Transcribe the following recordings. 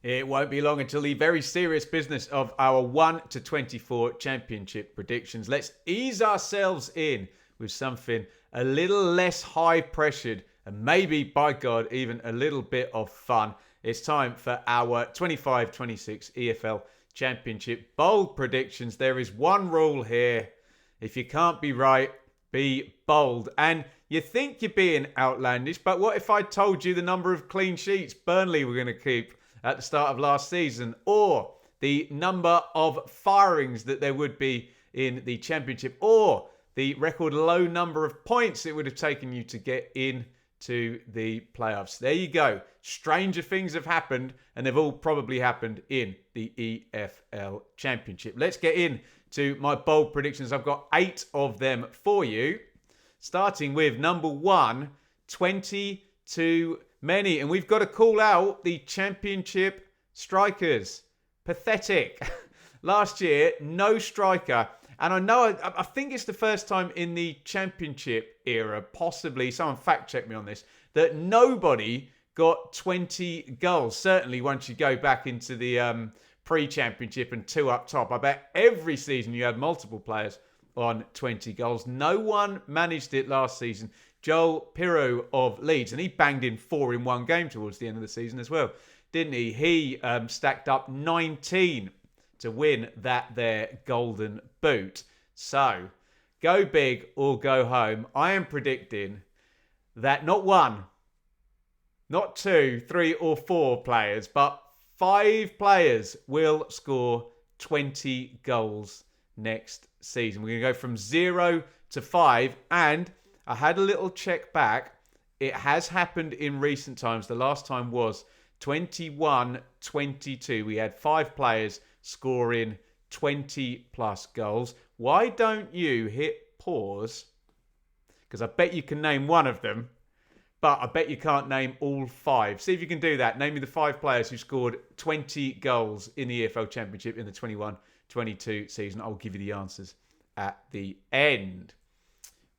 It won't be long until the very serious business of our 1 to 24 championship predictions. Let's ease ourselves in with something a little less high pressured and maybe, by God, even a little bit of fun. It's time for our 25-26 EFL Championship bold predictions. There is one rule here. If you can't be right, be bold. And you think you're being outlandish, but what if I told you the number of clean sheets Burnley were going to keep at the start of last season, or the number of firings that there would be in the Championship, or the record low number of points it would have taken you to get into the playoffs? There you go. Stranger things have happened, and they've all probably happened in the EFL Championship. Let's get into my bold predictions. I've got 8 of them for you. Starting with number 1, 20 too many. And we've got to call out the Championship strikers. Pathetic. Last year, no striker. And I think it's the first time in the Championship era, possibly, someone fact check me on this, that nobody got 20 goals. Certainly once you go back into the pre-Championship and 2 up top. I bet every season you had multiple players on 20 goals. No one managed it last season. Joel Pirou of Leeds, and he banged in 4 in one game towards the end of the season as well, didn't he? He stacked up 19 to win that there golden boot. So, go big or go home. I am predicting that not 1, not 2, 3 or 4 players, but 5 players will score 20 goals next season. We're going to go from 0 to 5, and I had a little check back. It has happened in recent times. The last time was 21-22. We had 5 players scoring 20 plus goals. Why don't you hit pause? Because I bet you can name one of them, but I bet you can't name all 5. See if you can do that. Name me the 5 players who scored 20 goals in the EFL Championship in the 21-22 season. I'll give you the answers at the end.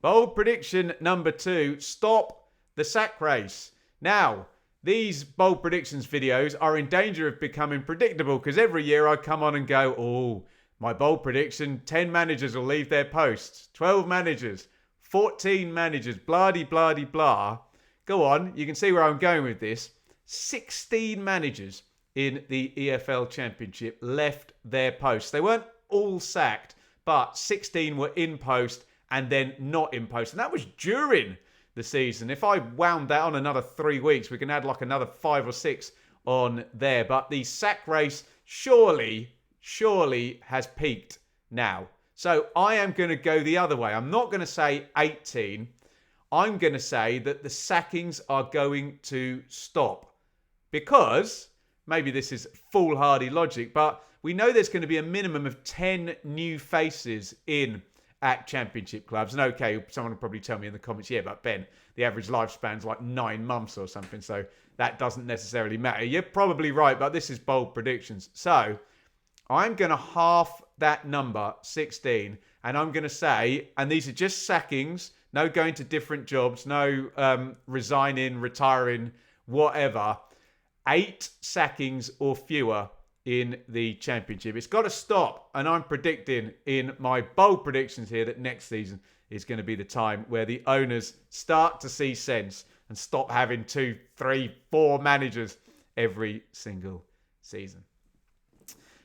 Bold prediction number 2, stop the sack race. Now, these bold predictions videos are in danger of becoming predictable because every year I come on and go, oh, my bold prediction, 10 managers will leave their posts, 12 managers, 14 managers, blah-de-blah-de-blah. Go on, you can see where I'm going with this. 16 managers in the EFL Championship left their posts. They weren't all sacked, but 16 were in post and then not in post. And that was during the season. If I wound that on another 3 weeks, we can add like another 5 or 6 on there. But the sack race surely has peaked now. So I am going to go the other way. I'm not going to say 18. I'm going to say that the sackings are going to stop. Because, maybe this is foolhardy logic, but we know there's going to be a minimum of 10 new faces in at Championship clubs. And okay, someone will probably tell me in the comments, yeah, but Ben, the average lifespan's like 9 months or something, so that doesn't necessarily matter. You're probably right, but this is bold predictions. So I'm going to half that number, 16, and I'm going to say, and these are just sackings, no going to different jobs, no resigning, retiring, whatever, 8 sackings or fewer in the Championship. It's got to stop. And I'm predicting in my bold predictions here that next season is going to be the time where the owners start to see sense and stop having 2, 3, 4 managers every single season.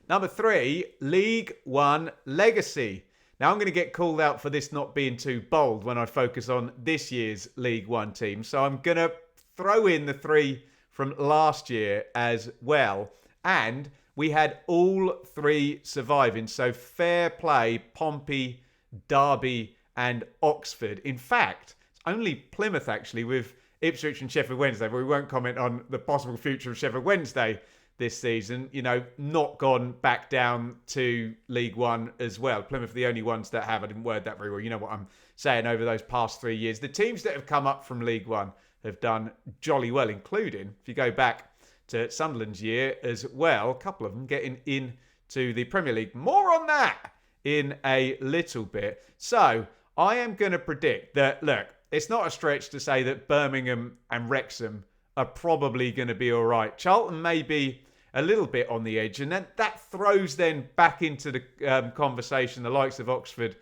Number 3, League One legacy. Now I'm going to get called out for this not being too bold when I focus on this year's League One team. So I'm going to throw in the 3 from last year as well. And we had all 3 surviving. So fair play, Pompey, Derby and Oxford. In fact, it's only Plymouth actually with Ipswich and Sheffield Wednesday, but we won't comment on the possible future of Sheffield Wednesday this season, not gone back down to League One as well. Plymouth are the only ones that have. I didn't word that very well. You know what I'm saying over those past 3 years. The teams that have come up from League One have done jolly well, including, if you go back to Sunderland's year as well, a couple of them getting into the Premier League. More on that in a little bit. So I am going to predict that, look, it's not a stretch to say that Birmingham and Wrexham are probably going to be all right. Charlton may be a little bit on the edge. And that throws then back into the conversation the likes of Oxford.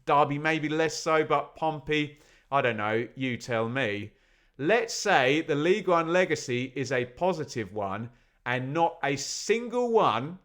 Derby maybe less so, but Pompey, I don't know, you tell me. Let's say the League One legacy is a positive one and not a single one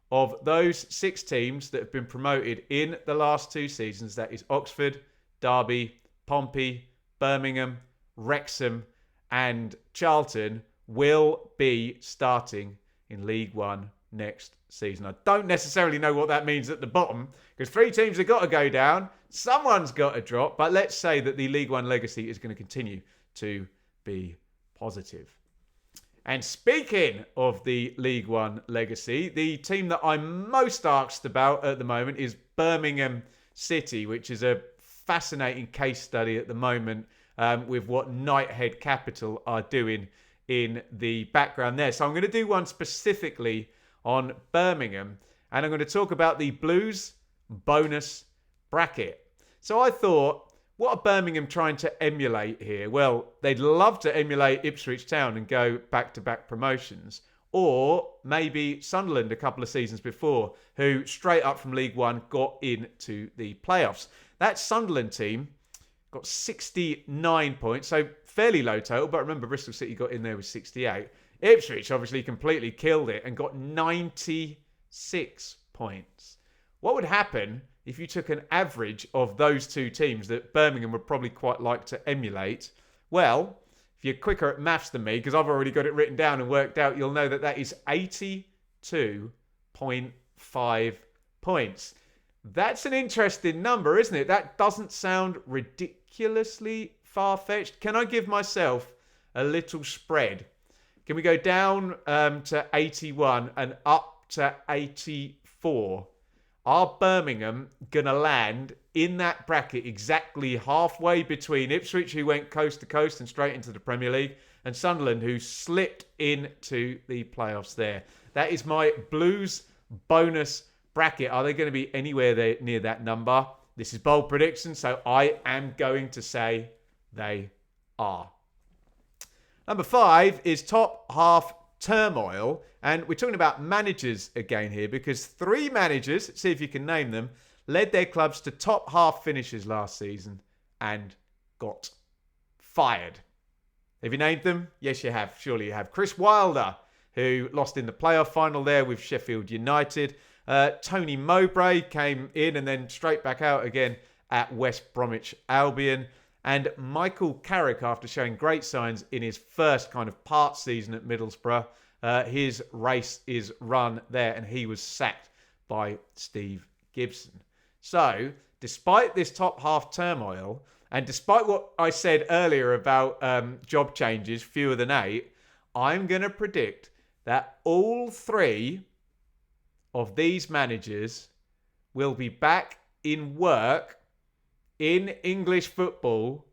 of those 6 teams that have been promoted in the last 2 seasons, that is Oxford, Derby, Pompey, Birmingham, Wrexham and Charlton, will be starting in League One next season. I don't necessarily know what that means at the bottom, because 3 teams have got to go down, someone's got to drop, but let's say that the League One legacy is going to continue to be positive. And speaking of the League One legacy, the team that I'm most asked about at the moment is Birmingham City, which is a fascinating case study at the moment with what Knighthead Capital are doing in the background there. So I'm going to do one specifically on Birmingham, and I'm going to talk about the Blues bonus bracket. So I thought, what are Birmingham trying to emulate here? Well, they'd love to emulate Ipswich Town and go back-to-back promotions. Or maybe Sunderland a couple of seasons before, who straight up from League One got into the playoffs. That Sunderland team got 69 points, so fairly low total, but remember Bristol City got in there with 68. Ipswich obviously completely killed it and got 96 points. What would happen if you took an average of those 2 teams that Birmingham would probably quite like to emulate? Well, if you're quicker at maths than me, because I've already got it written down and worked out, you'll know that that is 82.5 points. That's an interesting number, isn't it? That doesn't sound ridiculously far-fetched. Can I give myself a little spread? Can we go down to 81 and up to 84? Are Birmingham going to land in that bracket exactly halfway between Ipswich, who went coast to coast and straight into the Premier League, and Sunderland, who slipped into the playoffs there? That is my Blues bonus bracket. Are they going to be anywhere there near that number? This is bold prediction, so I am going to say they are. Number 5 is top half turmoil. And we're talking about managers again here, because 3 managers, see if you can name them, led their clubs to top half finishes last season and got fired. Have you named them? Yes, you have. Surely you have. Chris Wilder, who lost in the playoff final there with Sheffield United. Tony Mowbray came in and then straight back out again at West Bromwich Albion. And Michael Carrick, after showing great signs in his first kind of part season at Middlesbrough, his race is run there and he was sacked by Steve Gibson. So, despite this top half turmoil, and despite what I said earlier about job changes, fewer than 8, I'm going to predict that all 3 of these managers will be back in work in English football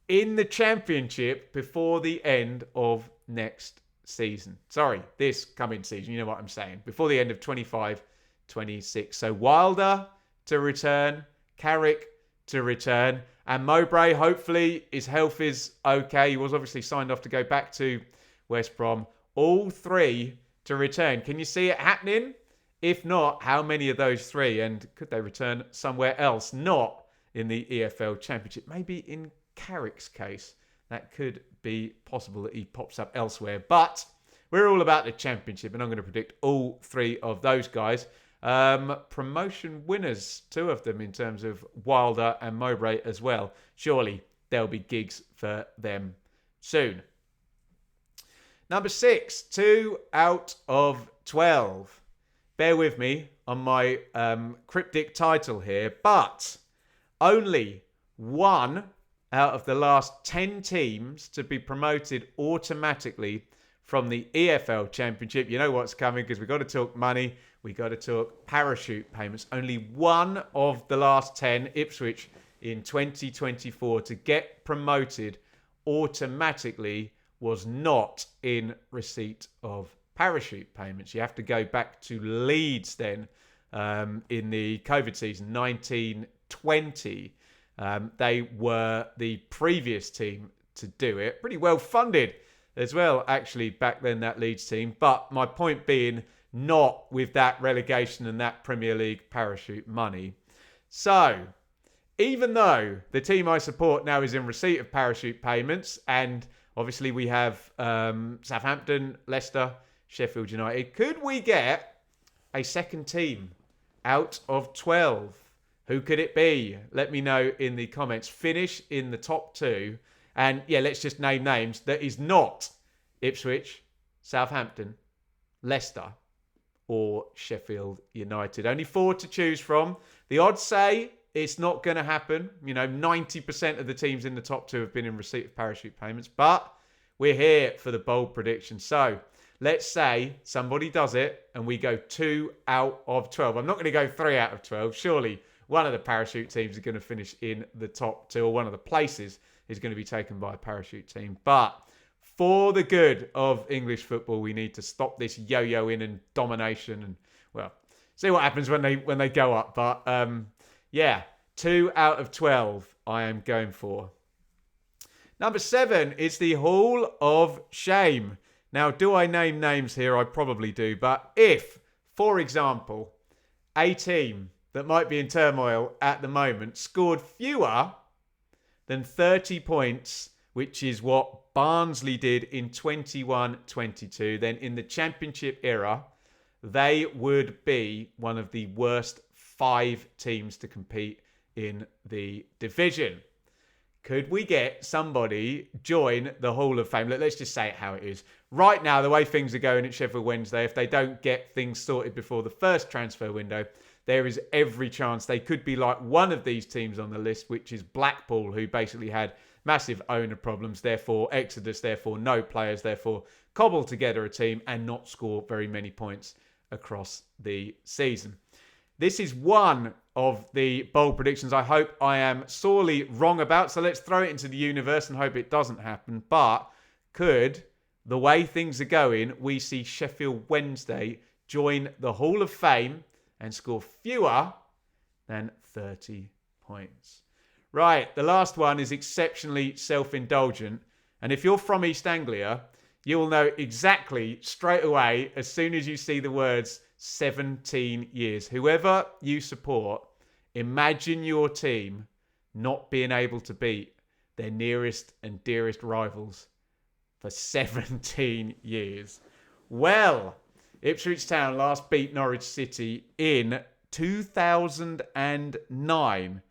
in the Championship before the end of next season. Sorry, this coming season. You know what I'm saying. Before the end of 25-26. So Wilder to return, Carrick to return, and Mowbray, hopefully his health is okay. He was obviously signed off to go back to West Brom. All 3 to return. Can you see it happening? If not, how many of those 3? And could they return somewhere else? Not in the EFL Championship. Maybe in Carrick's case, that could be possible that he pops up elsewhere. But we're all about the Championship, and I'm going to predict all 3 of those guys. Promotion winners, 2 of them in terms of Wilder and Mowbray as well. Surely there'll be gigs for them soon. Number 6, 2 out of 12. Bear with me on my cryptic title here, but only 1 out of the last 10 teams to be promoted automatically from the EFL Championship. You know what's coming, because we've got to talk money. We've got to talk parachute payments. Only 1 of the last 10, Ipswich, in 2024 to get promoted automatically was not in receipt of parachute payments. You have to go back to Leeds then in the COVID season, 1920. They were the previous team to do it. Pretty well funded, as well, actually, back then, that Leeds team. But my point being, not with that relegation and that Premier League parachute money. So, even though the team I support now is in receipt of parachute payments, and obviously we have Southampton, Leicester, Sheffield United, could we get a second team out of 12? Who could it be? Let me know in the comments. Finish in the top 2. And yeah, let's just name names. That is not Ipswich, Southampton, Leicester, or Sheffield United. Only 4 to choose from. The odds say it's not going to happen. 90% of the teams in the top 2 have been in receipt of parachute payments. But we're here for the bold prediction. So let's say somebody does it and we go 2 out of 12. I'm not going to go 3 out of 12. Surely one of the parachute teams is going to finish in the top 2, or one of the places is going to be taken by a parachute team. But for the good of English football, we need to stop this yo-yoing and domination, and well, see what happens when they go up. But yeah, 2 out of 12 I am going for. Number 7 is the Hall of Shame. Now, do I name names here? I probably do. But if, for example, a team that might be in turmoil at the moment scored fewer than 30 points, which is what Barnsley did in 21-22, then in the Championship era, they would be one of the worst 5 teams to compete in the division. Could we get somebody join the Hall of Fame? Let's just say it how it is. Right now, the way things are going at Sheffield Wednesday, if they don't get things sorted before the first transfer window, there is every chance they could be like one of these teams on the list, which is Blackpool, who basically had massive owner problems, therefore exodus, therefore no players, therefore cobble together a team and not score very many points across the season. This is one of the bold predictions I hope I am sorely wrong about. So let's throw it into the universe and hope it doesn't happen. But could, the way things are going, we see Sheffield Wednesday join the Hall of Fame and score fewer than 30 points? Right, the last one is exceptionally self-indulgent. And if you're from East Anglia, you will know exactly straight away as soon as you see the words 17 years. Whoever you support, imagine your team not being able to beat their nearest and dearest rivals for 17 years. Well, Ipswich Town last beat Norwich City in 2009,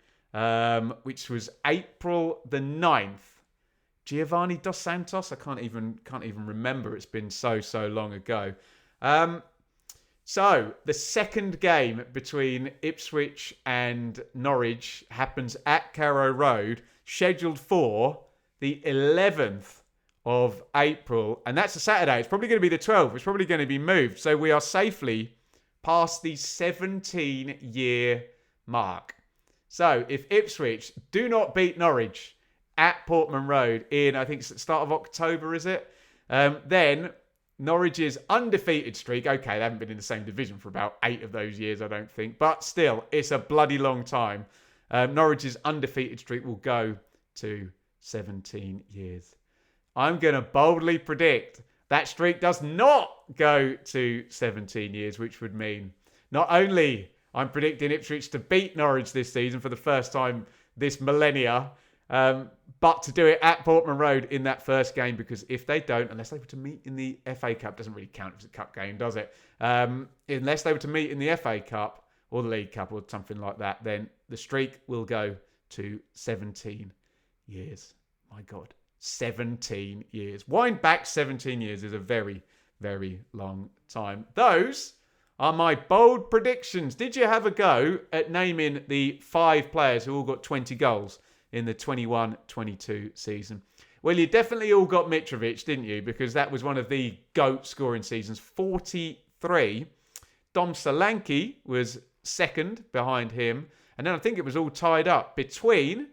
which was April the 9th. Giovanni Dos Santos, I can't even remember. It's been so long ago. So the second game between Ipswich and Norwich happens at Carrow Road, scheduled for the 11th of April. And that's a Saturday. It's probably going to be the 12th. It's probably going to be moved. So we are safely past the 17-year mark. So if Ipswich do not beat Norwich at Portman Road in, I think it's the start of October, is it? Then Norwich's undefeated streak, okay, they haven't been in the same division for about 8 of those years, I don't think. But still, it's a bloody long time. Norwich's undefeated streak will go to 17 years. I'm going to boldly predict that streak does not go to 17 years, which would mean not only I'm predicting Ipswich to beat Norwich this season for the first time this millennia, but to do it at Portman Road in that first game, because if they don't, unless they were to meet in the FA Cup, doesn't really count as a cup game, does it? Unless they were to meet in the FA Cup or the League Cup or something like that, then the streak will go to 17 years. My God, 17 years. Wind back 17 years is a very, very long time. Those are my bold predictions. Did you have a go at naming the 5 players who all got 20 goals in the 21-22 season? Well, you definitely all got Mitrovic, didn't you? Because that was one of the GOAT scoring seasons, 43. Dom Solanke was second behind him. And then I think it was all tied up between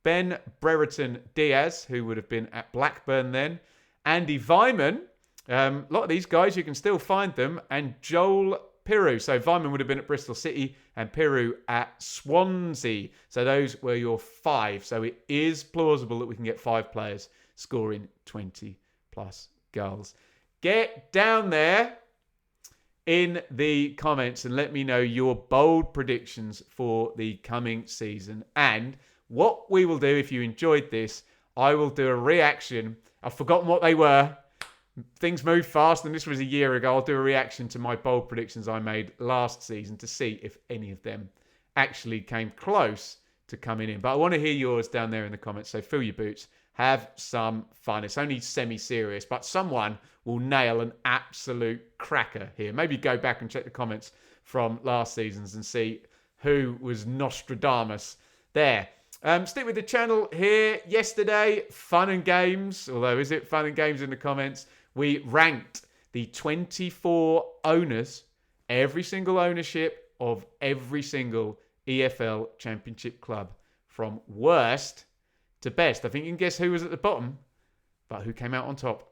Ben Brereton Diaz, who would have been at Blackburn then, Andy Vyman. A lot of these guys, you can still find them. And Joel Piroe. So Vyman would have been at Bristol City and Piroe at Swansea. So those were your 5. So it is plausible that we can get 5 players scoring 20 plus goals. Get down there in the comments and let me know your bold predictions for the coming season. And what we will do, if you enjoyed this, I will do a reaction. I've forgotten what they were. Things move fast, and this was a year ago. I'll do a reaction to my bold predictions I made last season to see if any of them actually came close to coming in. But I want to hear yours down there in the comments. So fill your boots. Have some fun. It's only semi-serious, but someone will nail an absolute cracker here. Maybe go back and check the comments from last season's and see who was Nostradamus there. Stick with the channel here. Yesterday, fun and games. Although, is it fun and games in the comments? We ranked the 24 owners, every single ownership of every single EFL Championship club from worst to best. I think you can guess who was at the bottom, but who came out on top.